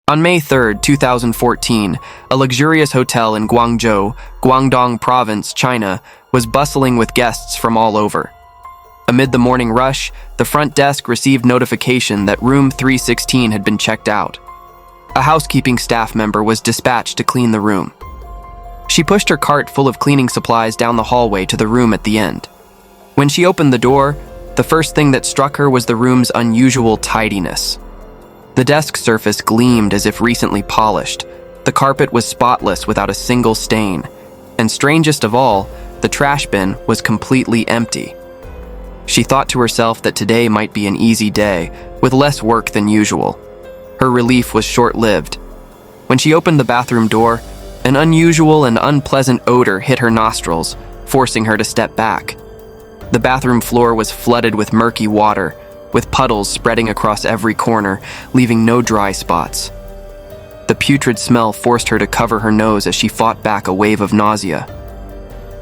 On May 3, 2014, a luxurious hotel in Guangzhou, Guangdong Province, China, was bustling with guests from all over. Amid the morning rush, the front desk received notification that room 316 had been checked out. A housekeeping staff member was dispatched to clean the room. She pushed her cart full of cleaning supplies down the hallway to the room at the end. When she opened the door, the first thing that struck her was the room's unusual tidiness. The desk surface gleamed as if recently polished. The carpet was spotless without a single stain. And strangest of all, the trash bin was completely empty. She thought to herself that today might be an easy day, with less work than usual. Her relief was short-lived. When she opened the bathroom door, an unusual and unpleasant odor hit her nostrils, forcing her to step back. The bathroom floor was flooded with murky water, with puddles spreading across every corner, leaving no dry spots. The putrid smell forced her to cover her nose as she fought back a wave of nausea.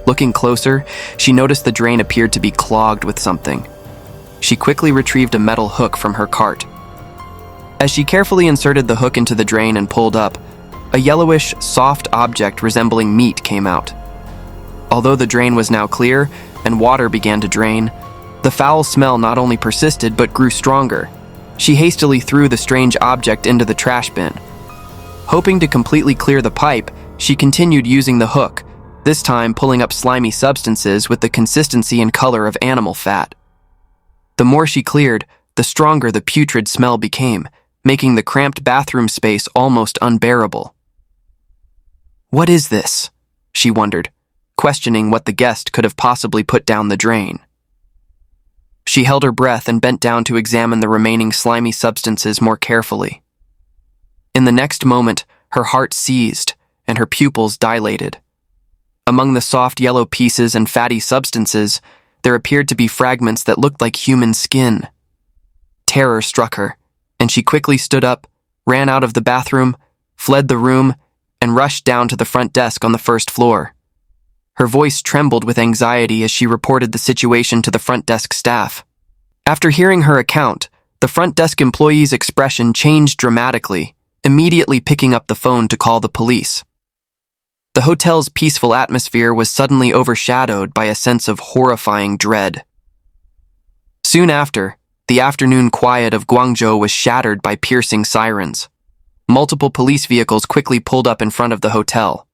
Looking closer, she noticed the drain appeared to be clogged with something. She quickly retrieved a metal hook from her cart. As she carefully inserted the hook into the drain and pulled up, a yellowish, soft object resembling meat came out. Although the drain was now clear and water began to drain, the foul smell not only persisted but grew stronger. She hastily threw the strange object into the trash bin. Hoping to completely clear the pipe, she continued using the hook, this time pulling up slimy substances with the consistency and color of animal fat. The more she cleared, the stronger the putrid smell became, making the cramped bathroom space almost unbearable. "What is this?" she wondered, questioning what the guest could have possibly put down the drain. She held her breath and bent down to examine the remaining slimy substances more carefully. In the next moment, her heart seized and her pupils dilated. Among the soft yellow pieces and fatty substances, there appeared to be fragments that looked like human skin. Terror struck her, and she quickly stood up, ran out of the bathroom, fled the room, and rushed down to the front desk on the first floor. Her voice trembled with anxiety as she reported the situation to the front desk staff. After hearing her account, the front desk employee's expression changed dramatically, immediately picking up the phone to call the police. The hotel's peaceful atmosphere was suddenly overshadowed by a sense of horrifying dread. Soon after, the afternoon quiet of Guangzhou was shattered by piercing sirens. Multiple police vehicles quickly pulled up in front of the hotel.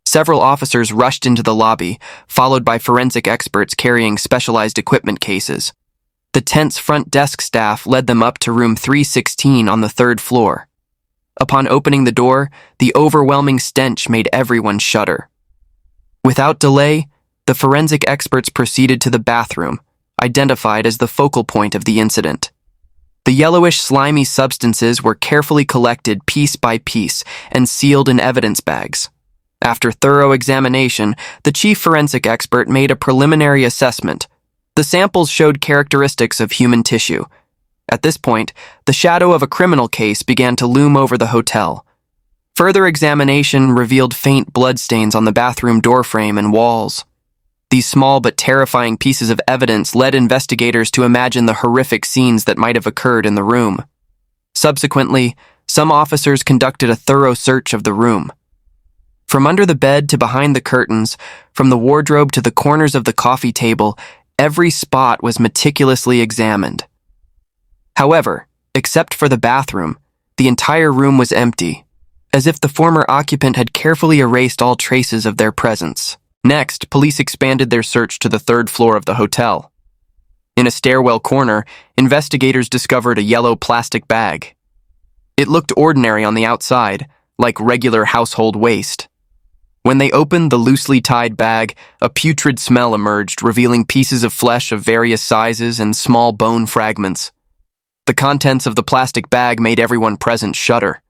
Several officers rushed into the lobby, followed by forensic experts carrying specialized equipment cases. The tense front desk staff led them up to room 316 on the third floor. Upon opening the door, the overwhelming stench made everyone shudder. Without delay, the forensic experts proceeded to the bathroom, identified as the focal point of the incident. The yellowish, slimy substances were carefully collected piece by piece and sealed in evidence bags. After thorough examination, the chief forensic expert made a preliminary assessment. The samples showed characteristics of human tissue. At this point, the shadow of a criminal case began to loom over the hotel. Further examination revealed faint bloodstains on the bathroom doorframe and walls. These small but terrifying pieces of evidence led investigators to imagine the horrific scenes that might have occurred in the room. Subsequently, some officers conducted a thorough search of the room. From under the bed to behind the curtains, from the wardrobe to the corners of the coffee table, every spot was meticulously examined. However, except for the bathroom, the entire room was empty, as if the former occupant had carefully erased all traces of their presence. Next, police expanded their search to the third floor of the hotel. In a stairwell corner, investigators discovered a yellow plastic bag. It looked ordinary on the outside, like regular household waste. When they opened the loosely tied bag, a putrid smell emerged, revealing pieces of flesh of various sizes and small bone fragments. The contents of the plastic bag made everyone present shudder.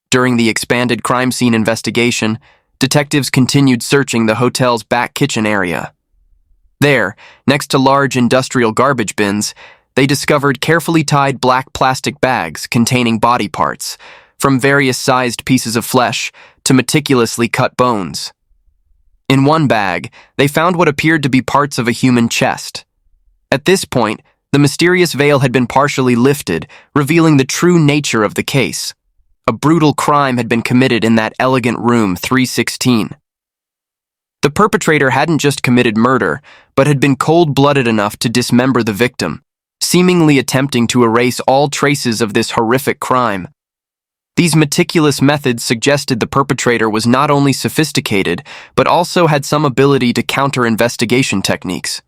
During the expanded crime scene investigation, detectives continued searching the hotel's back kitchen area. There, next to large industrial garbage bins, they discovered carefully tied black plastic bags containing body parts, from various sized pieces of flesh to meticulously cut bones. In one bag, they found what appeared to be parts of a human chest. At this point, the mysterious veil had been partially lifted, revealing the true nature of the case. A brutal crime had been committed in that elegant room 316. The perpetrator hadn't just committed murder, but had been cold-blooded enough to dismember the victim, seemingly attempting to erase all traces of this horrific crime. These meticulous methods suggested the perpetrator was not only sophisticated, but also had some ability to counter investigation techniques.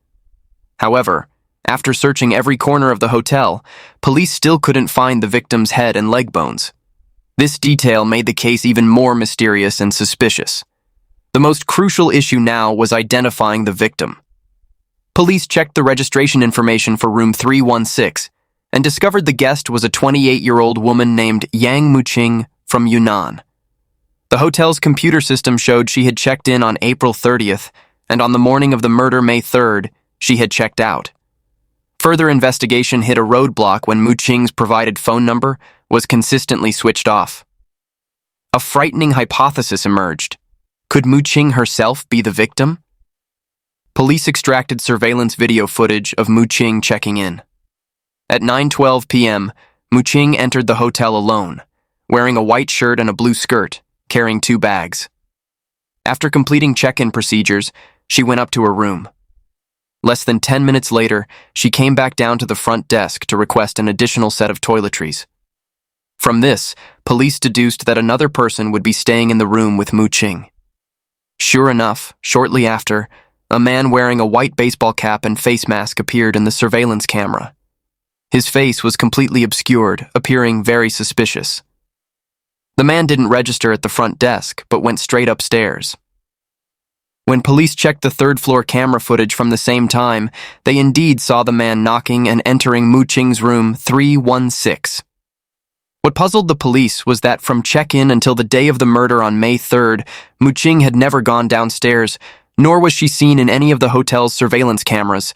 However, after searching every corner of the hotel, police still couldn't find the victim's head and leg bones. This detail made the case even more mysterious and suspicious. The most crucial issue now was identifying the victim. Police checked the registration information for room 316 and discovered the guest was a 28-year-old woman named Yang Muqing from Yunnan. The hotel's computer system showed she had checked in on April 30th, and on the morning of the murder, May 3rd, she had checked out. Further investigation hit a roadblock when Muqing's provided phone number was consistently switched off. A frightening hypothesis emerged. Could Muqing herself be the victim? Police extracted surveillance video footage of Muqing checking in. At 9:12 p.m., Muqing entered the hotel alone, wearing a white shirt and a blue skirt, carrying 2 bags. After completing check-in procedures, she went up to her room. Less than 10 minutes later, she came back down to the front desk to request an additional set of toiletries. From this, police deduced that another person would be staying in the room with Muqing. Sure enough, shortly after, a man wearing a white baseball cap and face mask appeared in the surveillance camera. His face was completely obscured, appearing very suspicious. The man didn't register at the front desk, but went straight upstairs. When police checked the third-floor camera footage from the same time, they indeed saw the man knocking and entering Muqing's room 316. What puzzled the police was that from check-in until the day of the murder on May 3rd, Muqing had never gone downstairs, nor was she seen in any of the hotel's surveillance cameras.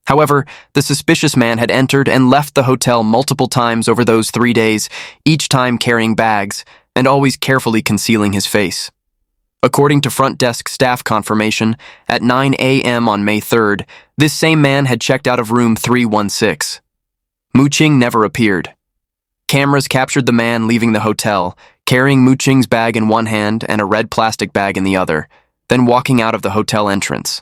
However, the suspicious man had entered and left the hotel multiple times over those 3 days, each time carrying bags, and always carefully concealing his face. According to front desk staff confirmation, at 9 a.m. on May 3rd, this same man had checked out of room 316. Muqing never appeared. Cameras captured the man leaving the hotel, carrying Muqing's bag in one hand and a red plastic bag in the other, then walking out of the hotel entrance.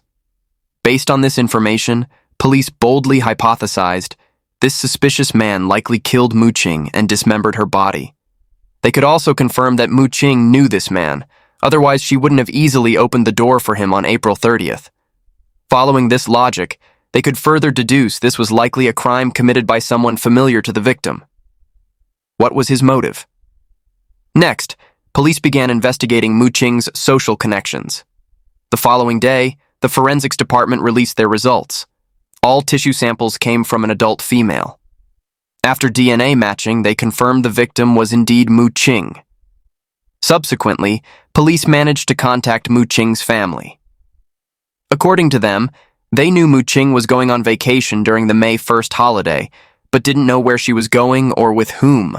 Based on this information, police boldly hypothesized this suspicious man likely killed Muqing and dismembered her body. They could also confirm that Muqing knew this man, otherwise she wouldn't have easily opened the door for him on April 30th. Following this logic, they could further deduce this was likely a crime committed by someone familiar to the victim. What was his motive? Next, police began investigating Muqing's social connections. The following day, the forensics department released their results. All tissue samples came from an adult female. After DNA matching, they confirmed the victim was indeed Muqing. Subsequently, police managed to contact Muqing's family. According to them, they knew Muqing was going on vacation during the May 1st holiday, but didn't know where she was going or with whom.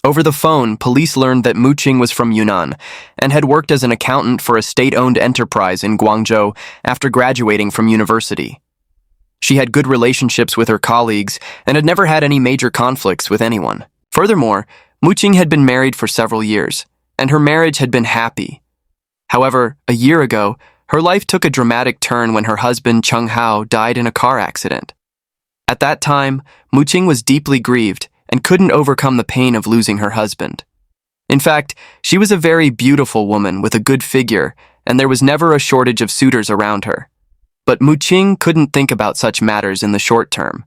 Over the phone, police learned that Muqing was from Yunnan and had worked as an accountant for a state-owned enterprise in Guangzhou after graduating from university. She had good relationships with her colleagues and had never had any major conflicts with anyone. Furthermore, Muqing had been married for several years, and her marriage had been happy. However, a year ago, her life took a dramatic turn when her husband, Cheng Hao, died in a car accident. At that time, Muqing was deeply grieved and couldn't overcome the pain of losing her husband. In fact, she was a very beautiful woman with a good figure, and there was never a shortage of suitors around her. But Muqing couldn't think about such matters in the short term.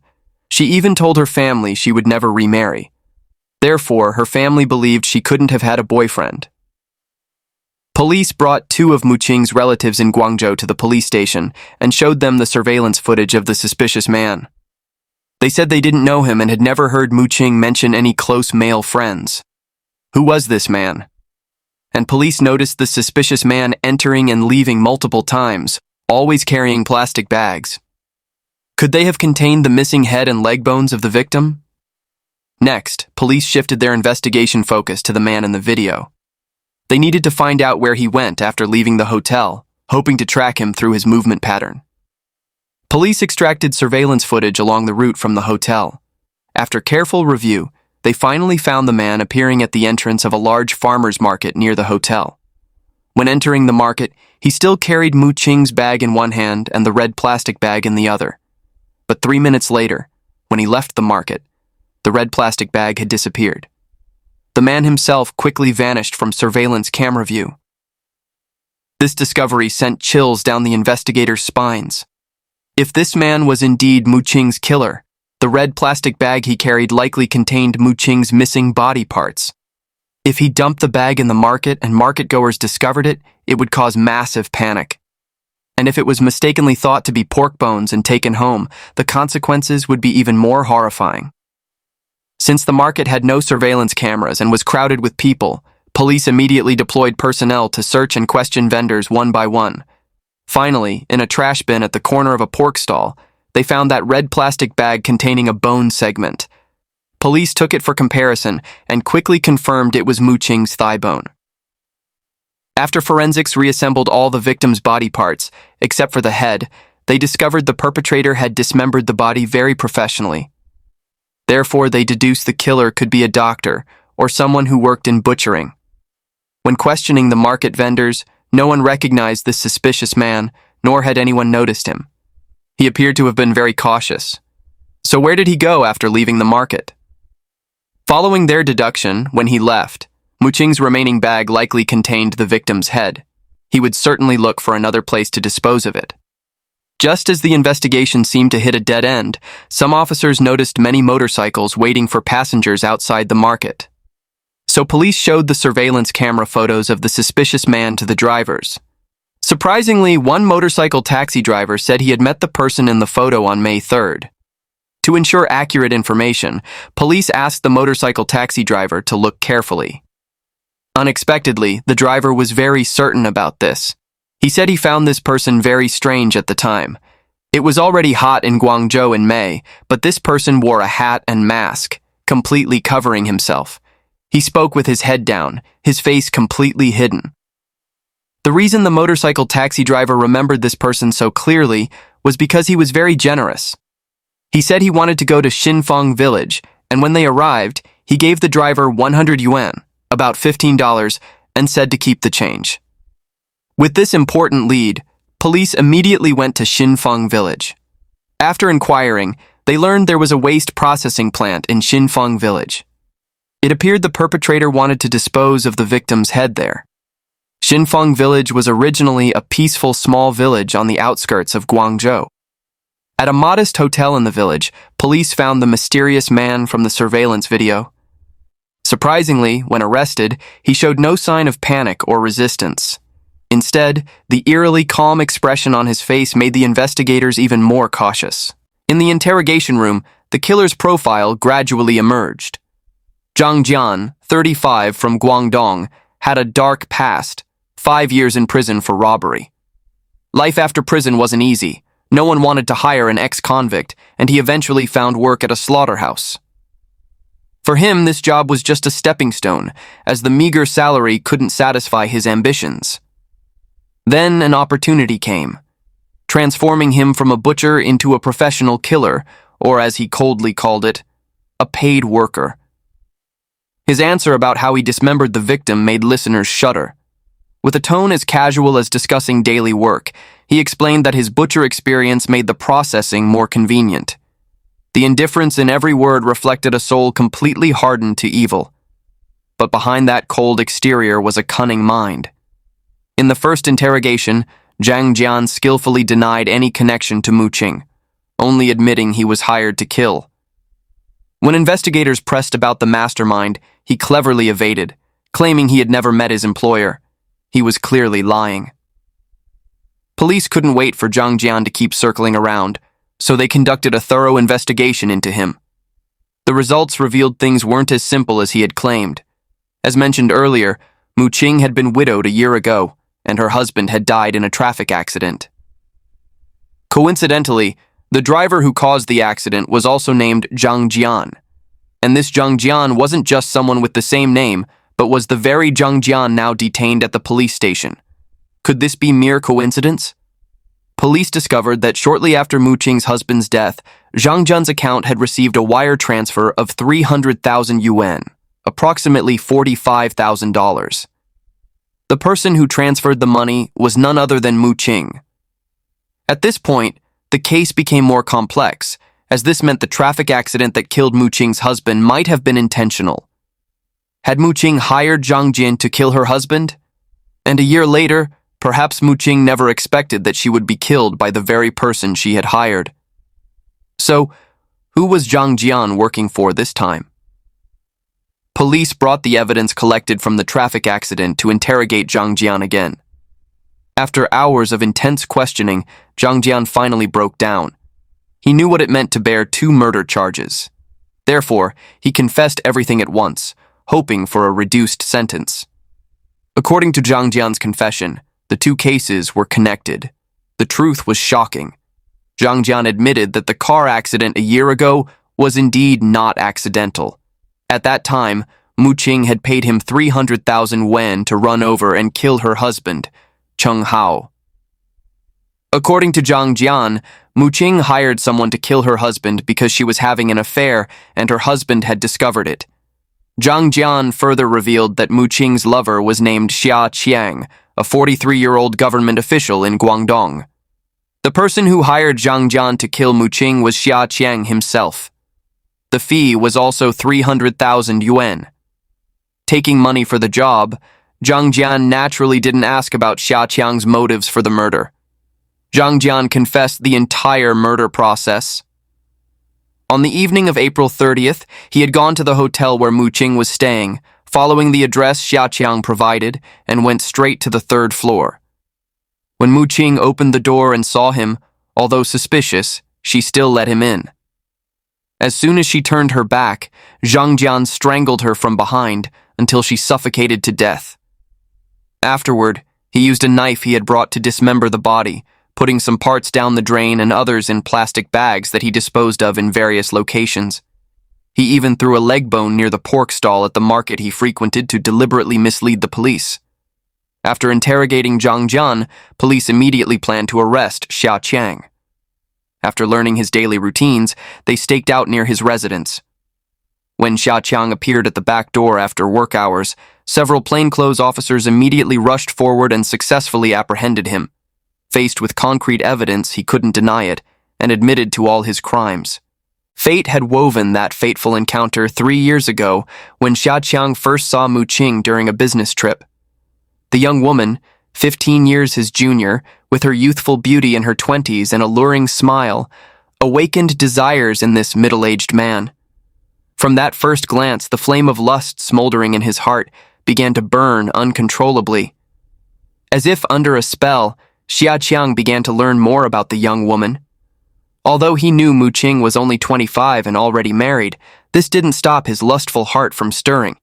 She even told her family she would never remarry. Therefore, her family believed she couldn't have had a boyfriend. Police brought 2 of Muqing's relatives in Guangzhou to the police station and showed them the surveillance footage of the suspicious man. They said they didn't know him and had never heard Muqing mention any close male friends. Who was this man? And police noticed the suspicious man entering and leaving multiple times, always carrying plastic bags. Could they have contained the missing head and leg bones of the victim? Next, police shifted their investigation focus to the man in the video. They needed to find out where he went after leaving the hotel, hoping to track him through his movement pattern. Police extracted surveillance footage along the route from the hotel. After careful review, they finally found the man appearing at the entrance of a large farmer's market near the hotel. When entering the market, he still carried Muqing's bag in one hand and the red plastic bag in the other. But 3 minutes later, when he left the market, the red plastic bag had disappeared. The man himself quickly vanished from surveillance camera view. This discovery sent chills down the investigators' spines. If this man was indeed Muqing's killer, the red plastic bag he carried likely contained Muqing's missing body parts. If he dumped the bag in the market and market-goers discovered it, it would cause massive panic. And if it was mistakenly thought to be pork bones and taken home, the consequences would be even more horrifying. Since the market had no surveillance cameras and was crowded with people, police immediately deployed personnel to search and question vendors one by one. Finally, in a trash bin at the corner of a pork stall, they found that red plastic bag containing a bone segment. Police took it for comparison and quickly confirmed it was Muqing's thigh bone. After forensics reassembled all the victim's body parts, except for the head, they discovered the perpetrator had dismembered the body very professionally. Therefore, they deduced the killer could be a doctor or someone who worked in butchering. When questioning the market vendors, no one recognized this suspicious man, nor had anyone noticed him. He appeared to have been very cautious. So where did he go after leaving the market? Following their deduction, when he left, Muqing's remaining bag likely contained the victim's head. He would certainly look for another place to dispose of it. Just as the investigation seemed to hit a dead end, some officers noticed many motorcycles waiting for passengers outside the market. So police showed the surveillance camera photos of the suspicious man to the drivers. Surprisingly, one motorcycle taxi driver said he had met the person in the photo on May 3rd. To ensure accurate information, police asked the motorcycle taxi driver to look carefully. Unexpectedly, the driver was very certain about this. He said he found this person very strange at the time. It was already hot in Guangzhou in May, but this person wore a hat and mask, completely covering himself. He spoke with his head down, his face completely hidden. The reason the motorcycle taxi driver remembered this person so clearly was because he was very generous. He said he wanted to go to Xinfeng village, and when they arrived, he gave the driver 100 yuan, about $15, and said to keep the change. With this important lead, police immediately went to Xinfeng village. After inquiring, they learned there was a waste processing plant in Xinfeng village. It appeared the perpetrator wanted to dispose of the victim's head there. Xinfeng village was originally a peaceful small village on the outskirts of Guangzhou. At a modest hotel in the village, police found the mysterious man from the surveillance video. Surprisingly, when arrested, he showed no sign of panic or resistance. Instead, the eerily calm expression on his face made the investigators even more cautious. In the interrogation room, the killer's profile gradually emerged. Zhang Jian, 35, from Guangdong, had a dark past, 5 years in prison for robbery. Life after prison wasn't easy. No one wanted to hire an ex-convict, and he eventually found work at a slaughterhouse. For him, this job was just a stepping stone, as the meager salary couldn't satisfy his ambitions. Then an opportunity came, transforming him from a butcher into a professional killer, or as he coldly called it, a paid worker. His answer about how he dismembered the victim made listeners shudder. With a tone as casual as discussing daily work, he explained that his butcher experience made the processing more convenient. The indifference in every word reflected a soul completely hardened to evil. But behind that cold exterior was a cunning mind. In the first interrogation, Zhang Jian skillfully denied any connection to Muqing, only admitting he was hired to kill. When investigators pressed about the mastermind, he cleverly evaded, claiming he had never met his employer. He was clearly lying. Police couldn't wait for Zhang Jian to keep circling around, so they conducted a thorough investigation into him. The results revealed things weren't as simple as he had claimed. As mentioned earlier, Muqing had been widowed a year ago, and her husband had died in a traffic accident. Coincidentally, the driver who caused the accident was also named Zhang Jian, and this Zhang Jian wasn't just someone with the same name, but was the very Zhang Jian now detained at the police station. Could this be mere coincidence? police discovered that shortly after Muqing's husband's death, Zhang Jun's account had received a wire transfer of 300,000 yuan, approximately $45,000. The person who transferred the money was none other than Muqing. At this point, the case became more complex, as this meant the traffic accident that killed Muqing's husband might have been intentional. Had Muqing hired Zhang Jin to kill her husband? And a year later, perhaps Muqing never expected that she would be killed by the very person she had hired. So, who was Zhang Jian working for this time? Police brought the evidence collected from the traffic accident to interrogate Zhang Jian again. After hours of intense questioning, Zhang Jian finally broke down. He knew what it meant to bear 2 murder charges. Therefore, he confessed everything at once, hoping for a reduced sentence. According to Zhang Jian's confession, the 2 cases were connected. The truth was shocking. Zhang Jian admitted that the car accident a year ago was indeed not accidental. At that time, Muqing had paid him 300,000 yuan to run over and kill her husband, Cheng Hao. According to Zhang Jian, Muqing hired someone to kill her husband because she was having an affair and her husband had discovered it. Zhang Jian further revealed that Muqing's lover was named Xia Qiang, a 43-year-old government official in Guangdong. The person who hired Zhang Jian to kill Muqing was Xia Qiang himself. The fee was also 300,000 yuan. Taking money for the job, Zhang Jian naturally didn't ask about Xia Qiang's motives for the murder. Zhang Jian confessed the entire murder process. On the evening of April 30th, he had gone to the hotel where Muqing was staying, following the address Xia Qiang provided, and went straight to the 3rd floor. When Muqing opened the door and saw him, although suspicious, she still let him in. As soon as she turned her back, Zhang Jian strangled her from behind until she suffocated to death. Afterward, he used a knife he had brought to dismember the body, putting some parts down the drain and others in plastic bags that he disposed of in various locations. He even threw a leg bone near the pork stall at the market he frequented to deliberately mislead the police. After interrogating Zhang Jian, police immediately planned to arrest Xia Qiang. After learning his daily routines, they staked out near his residence. When Xia Qiang appeared at the back door after work hours, several plainclothes officers immediately rushed forward and successfully apprehended him. Faced with concrete evidence, he couldn't deny it, and admitted to all his crimes. Fate had woven that fateful encounter 3 years ago when Xia Qiang first saw Muqing during a business trip. The young woman, 15 years his junior, with her youthful beauty in her 20s and alluring smile, awakened desires in this middle-aged man. From that first glance, the flame of lust smoldering in his heart began to burn uncontrollably. As if under a spell, Xia Qiang began to learn more about the young woman. Although he knew Muqing was only 25 and already married, this didn't stop his lustful heart from stirring.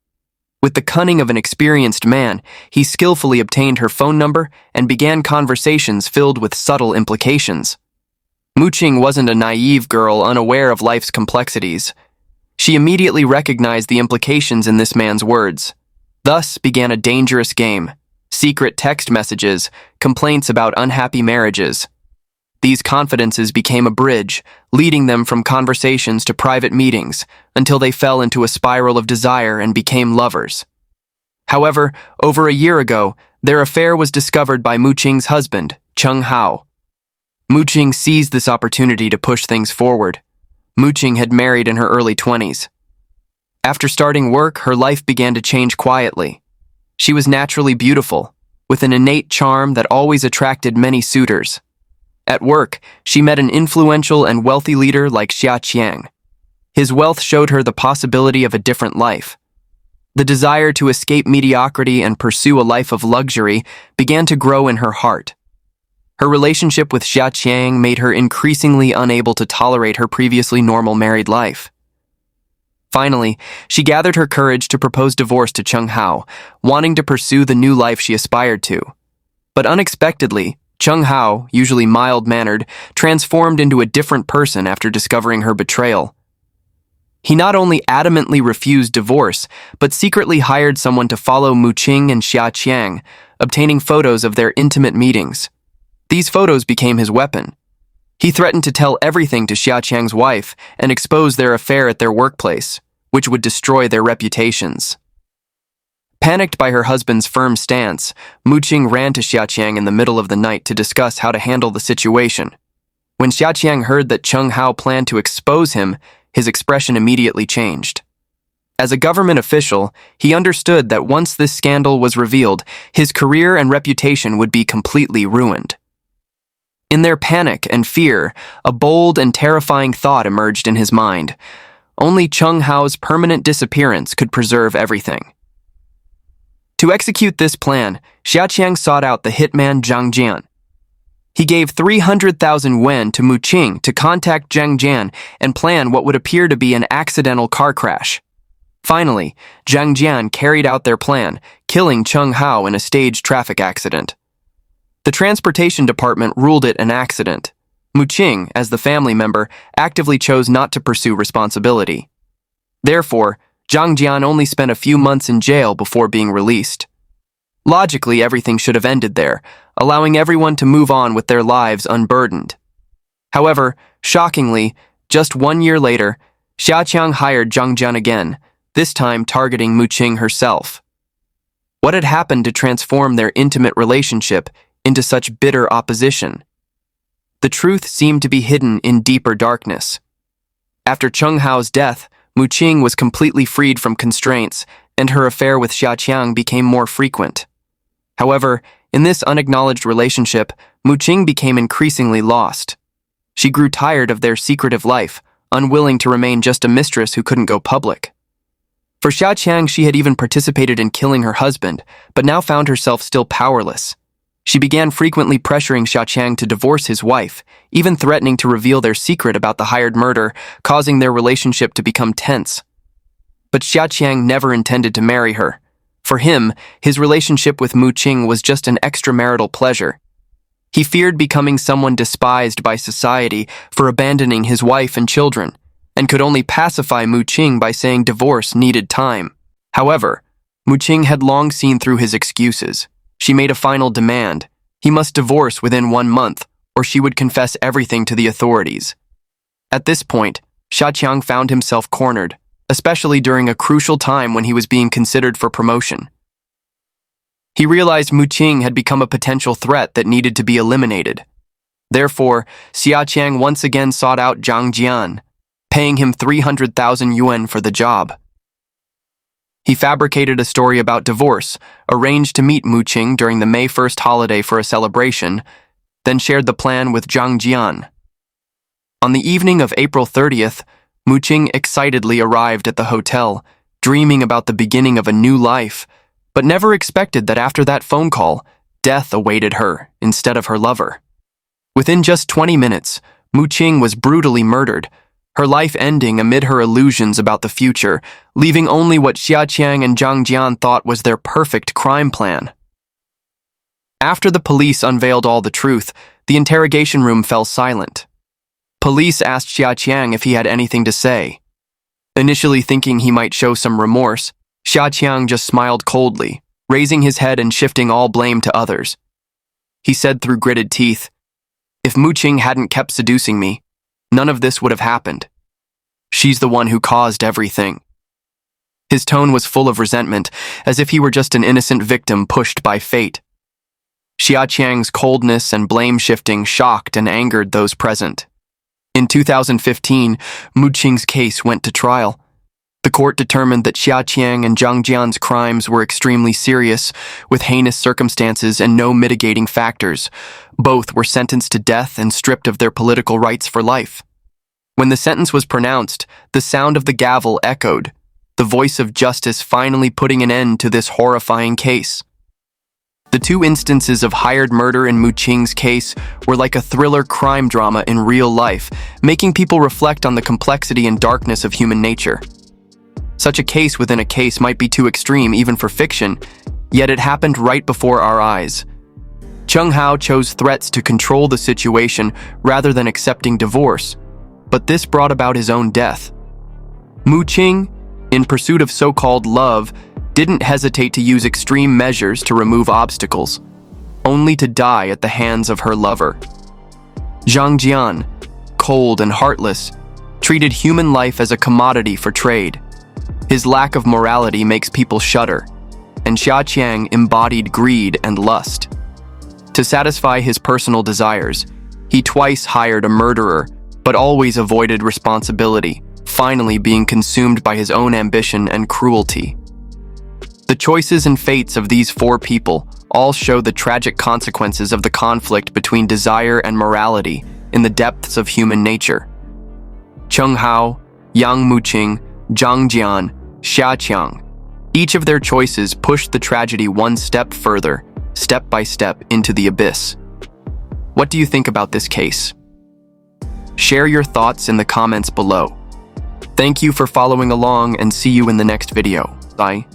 With the cunning of an experienced man, he skillfully obtained her phone number and began conversations filled with subtle implications. Muqing wasn't a naive girl unaware of life's complexities. She immediately recognized the implications in this man's words. Thus began a dangerous game: secret text messages, complaints about unhappy marriages. These confidences became a bridge, leading them from conversations to private meetings, until they fell into a spiral of desire and became lovers. However, over a year ago, their affair was discovered by Muqing's husband, Cheng Hao. Muqing seized this opportunity to push things forward. Muqing had married in her early 20s. After starting work, her life began to change quietly. She was naturally beautiful, with an innate charm that always attracted many suitors. At work, she met an influential and wealthy leader like Xia Qiang. His wealth showed her the possibility of a different life. The desire to escape mediocrity and pursue a life of luxury began to grow in her heart. Her relationship with Xia Qiang made her increasingly unable to tolerate her previously normal married life. Finally, she gathered her courage to propose divorce to Cheng Hao, wanting to pursue the new life she aspired to. But unexpectedly, Cheng Hao, usually mild-mannered, transformed into a different person after discovering her betrayal. He not only adamantly refused divorce, but secretly hired someone to follow Muqing and Xia Qiang, obtaining photos of their intimate meetings. These photos became his weapon. He threatened to tell everything to Xiaqiang's wife and expose their affair at their workplace, which would destroy their reputations. Panicked by her husband's firm stance, Muqing ran to Xiaqiang in the middle of the night to discuss how to handle the situation. When Xiaqiang heard that Cheng Hao planned to expose him, his expression immediately changed. As a government official, he understood that once this scandal was revealed, his career and reputation would be completely ruined. In their panic and fear, a bold and terrifying thought emerged in his mind. Only Cheng Hao's permanent disappearance could preserve everything. To execute this plan, Xiaqiang sought out the hitman Zhang Jian. He gave 300,000 yuan to Muqing to contact Zhang Jian and plan what would appear to be an accidental car crash. Finally, Zhang Jian carried out their plan, killing Cheng Hao in a staged traffic accident. The transportation department ruled it an accident. Muqing, as the family member, actively chose not to pursue responsibility. Therefore, Zhang Jian only spent a few months in jail before being released. Logically, everything should have ended there, allowing everyone to move on with their lives unburdened. However, shockingly, just 1 year later, Xiaqiang hired Zhang Jian again, this time targeting Muqing herself. What had happened to transform their intimate relationship into such bitter opposition? The truth seemed to be hidden in deeper darkness. After Cheng Hao's death, Muqing was completely freed from constraints, and her affair with Xiaqiang became more frequent. However, in this unacknowledged relationship, Muqing became increasingly lost. She grew tired of their secretive life, unwilling to remain just a mistress who couldn't go public. For Xiaqiang, she had even participated in killing her husband, but now found herself still powerless. She began frequently pressuring Xiaqiang to divorce his wife, even threatening to reveal their secret about the hired murder, causing their relationship to become tense. But Xiaqiang never intended to marry her. For him, his relationship with Muqing was just an extramarital pleasure. He feared becoming someone despised by society for abandoning his wife and children, and could only pacify Muqing by saying divorce needed time. However, Muqing had long seen through his excuses. She made a final demand. He must divorce within 1 month, or she would confess everything to the authorities. At this point, Xiaqiang found himself cornered, especially during a crucial time when he was being considered for promotion. He realized Muqing had become a potential threat that needed to be eliminated. Therefore, Xiaqiang once again sought out Zhang Jian, paying him 300,000 yuan for the job. He fabricated a story about divorce, arranged to meet Muqing during the May 1st holiday for a celebration, then shared the plan with Zhang Jian. On the evening of April 30th, Muqing excitedly arrived at the hotel, dreaming about the beginning of a new life, but never expected that after that phone call, death awaited her instead of her lover. Within just 20 minutes, Muqing was brutally murdered, her life ending amid her illusions about the future, leaving only what Xiaqiang and Zhang Jian thought was their perfect crime plan. After the police unveiled all the truth, the interrogation room fell silent. Police asked Xiaqiang if he had anything to say. Initially thinking he might show some remorse, Xiaqiang just smiled coldly, raising his head and shifting all blame to others. He said through gritted teeth, "If Muqing hadn't kept seducing me, none of this would have happened. She's the one who caused everything." His tone was full of resentment, as if he were just an innocent victim pushed by fate. Xiaqiang's coldness and blame-shifting shocked and angered those present. In 2015, Muqing's case went to trial. The court determined that Xiaqiang and Zhang Jian's crimes were extremely serious, with heinous circumstances and no mitigating factors. Both were sentenced to death and stripped of their political rights for life. When the sentence was pronounced, the sound of the gavel echoed, the voice of justice finally putting an end to this horrifying case. The two instances of hired murder in Muqing's case were like a thriller crime drama in real life, making people reflect on the complexity and darkness of human nature. Such a case within a case might be too extreme even for fiction, yet it happened right before our eyes. Cheng Hao chose threats to control the situation rather than accepting divorce, but this brought about his own death. Muqing, in pursuit of so-called love, didn't hesitate to use extreme measures to remove obstacles. only to die at the hands of her lover. Zhang Jian, cold and heartless, treated human life as a commodity for trade. His lack of morality makes people shudder, and Xia Qiang embodied greed and lust. To satisfy his personal desires, he twice hired a murderer, but always avoided responsibility, finally being consumed by his own ambition and cruelty. The choices and fates of these four people all show the tragic consequences of the conflict between desire and morality in the depths of human nature. Cheng Hao, Yang Muqing, Zhang Jian, Xia Qiang. Each of their choices pushed the tragedy one step further, step by step into the abyss. What do you think about this case? Share your thoughts in the comments below. Thank you for following along and see you in the next video. Bye.